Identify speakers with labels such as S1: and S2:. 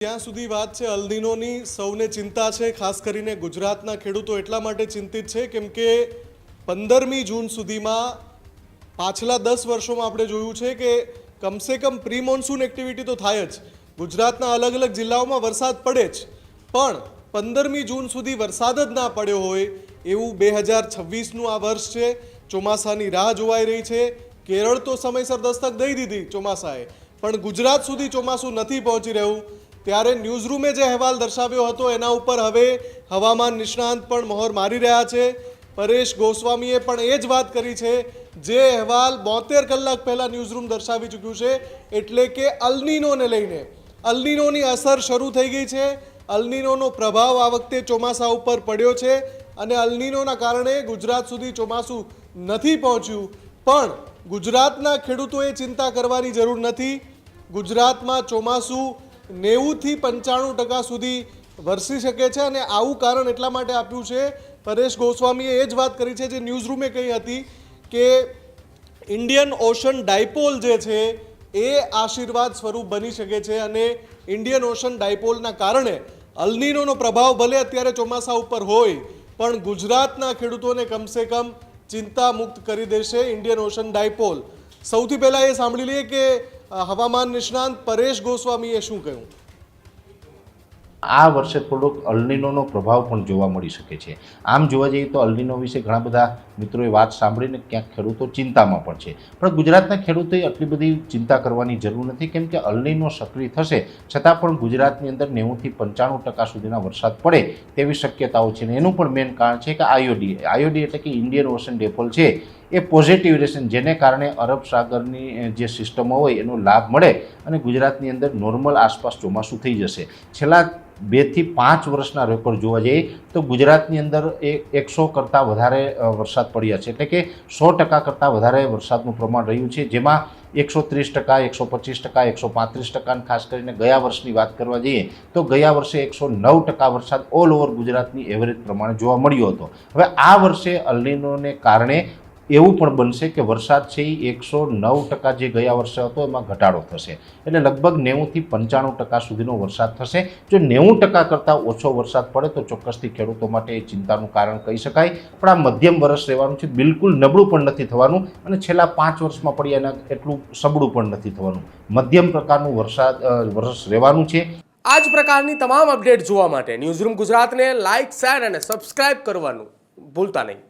S1: ત્યાં સુધી વાત છે અલ્નીનોની સૌને ચિંતા છે, ખાસ કરીને ગુજરાતના ખેડૂતો એટલા માટે ચિંતિત છે કેમ કે 15મી જૂન સુધીમાં પાછલા 10 વર્ષોમાં આપણે જોયું છે કે કમસે કમ પ્રી મોન્સૂન એક્ટિવિટી તો થાય જ, ગુજરાતના અલગ અલગ જિલ્લાઓમાં વરસાદ પડે જ, પણ 15મી જૂન સુધી વરસાદ જ ના પડ્યો હોય એવું 2026નું આ વર્ષ છે। ચોમાસાની રાહ જોવાઈ રહી છે। કેરળ તો સમયસર દસ્તક દઈ દીધી ચોમાસાએ, પણ ગુજરાત સુધી ચોમાસું નથી પહોંચી રહ્યું। ત્યારે ન્યૂઝરૂમે જે અહેવાલ દર્શાવ્યો હતો એના ઉપર હવે હવામાન નિષ્ણાંત પણ મહોર મારી રહ્યા છે। પરેશ ગોસ્વામીએ પણ એ જ વાત કરી છે જે અહેવાલ 72 કલાક પહેલાં ન્યૂઝરૂમ દર્શાવી ચૂક્યું છે, એટલે કે અલ્નીનોને લઈને અલ્નીનોની અસર શરૂ થઈ ગઈ છે। અલ્નીનોનો પ્રભાવ આ વખતે ચોમાસા ઉપર પડ્યો છે અને અલ્નીનોના કારણે ગુજરાત સુધી ચોમાસું નથી પહોંચ્યું, પણ ગુજરાતના ખેડૂતોએ ચિંતા કરવાની જરૂર નથી। ગુજરાતમાં ચોમાસું 90થી 95% સુધી વરસી શકે છે અને આવું કારણ એટલા માટે આપ્યું છે, પરેશ ગોસ્વામીએ એ જ વાત કરી છે જે ન્યૂઝરૂમે કહી હતી કે ઇન્ડિયન ઓશન ડાયપોલ જે છે એ આશીર્વાદ સ્વરૂપ બની શકે છે અને ઇન્ડિયન ઓશન ડાયપોલના કારણે અલ્નીનોનો પ્રભાવ ભલે અત્યારે ચોમાસા ઉપર હોય પણ ગુજરાતના ખેડૂતોને કમસે કમ ચિંતા મુક્ત કરી દેશે ઇન્ડિયન ઓશન ડાયપોલ। સૌથી પહેલાં એ સાંભળી લઈએ કે હવામાન નિષ્ણાંત પરેશ ગોસ્વામીએ શું કહ્યું।
S2: આ વર્ષે થોડોક અલ્નીનોનો પ્રભાવ પણ જોવા મળી શકે છે। આમ જોવા જઈએ તો અલ્નીનો વિશે ઘણા બધા મિત્રોએ વાત સાંભળીને ક્યાંક ખેડૂતો ચિંતામાં પણ છે, પણ ગુજરાતના ખેડૂતોએ આટલી બધી ચિંતા કરવાની જરૂર નથી કેમ કે અલ્નીનો સક્રિય થશે છતાં પણ ગુજરાતની અંદર 90થી 95% સુધીના વરસાદ પડે તેવી શક્યતાઓ છે અને એનું પણ મેઇન કારણ છે કે આઈઓડી એટલે કે ઇન્ડિયન ઓશન ડાયપોલ છે એ પોઝિટિવ રહેશે, જેને કારણે અરબ સાગરની જે સિસ્ટમો હોય એનો લાભ મળે અને ગુજરાતની અંદર નોર્મલ આસપાસ ચોમાસું થઈ જશે। છેલ્લા 2 થી 5 વર્ષના રેકોર્ડ જોવા જઈએ તો ગુજરાતની અંદર 100 કરતાં વધારે વરસાદ પડ્યા છે, એટલે કે 100% કરતાં વધારે વરસાદનું પ્રમાણ રહ્યું છે, જેમાં 130%, 125%, 135% ખાસ કરીને ગયા વર્ષની વાત કરવા જઈએ તો ગયા વર્ષે 109% વરસાદ ઓલ ઓવર ગુજરાતની એવરેજ પ્રમાણે જોવા મળ્યો હતો। હવે આ વર્ષે અલ્નીનોને કારણે એવું પણ બનશે કે વરસાદ છે એ 109% જે ગયા વર્ષે હતો એમાં ઘટાડો થશે, એટલે લગભગ 90થી 95% સુધીનો વરસાદ થશે। જો 90% કરતાં ઓછો વરસાદ પડે તો ચોક્કસથી ખેડૂતો માટે એ ચિંતાનું કારણ કહી શકાય, પણ આ મધ્યમ વરસ રહેવાનું છે, બિલકુલ નબળું પણ નથી થવાનું અને છેલ્લા 5 વર્ષમાં પડ્યા એના એટલું સબળું પણ નથી થવાનું, મધ્યમ પ્રકારનું વરસ રહેવાનું છે।
S3: આ જ પ્રકારની તમામ અપડેટ જોવા માટે ન્યૂઝરૂમ ગુજરાતને લાઇક, શેર અને સબસ્ક્રાઇબ કરવાનું ભૂલતા નહીં।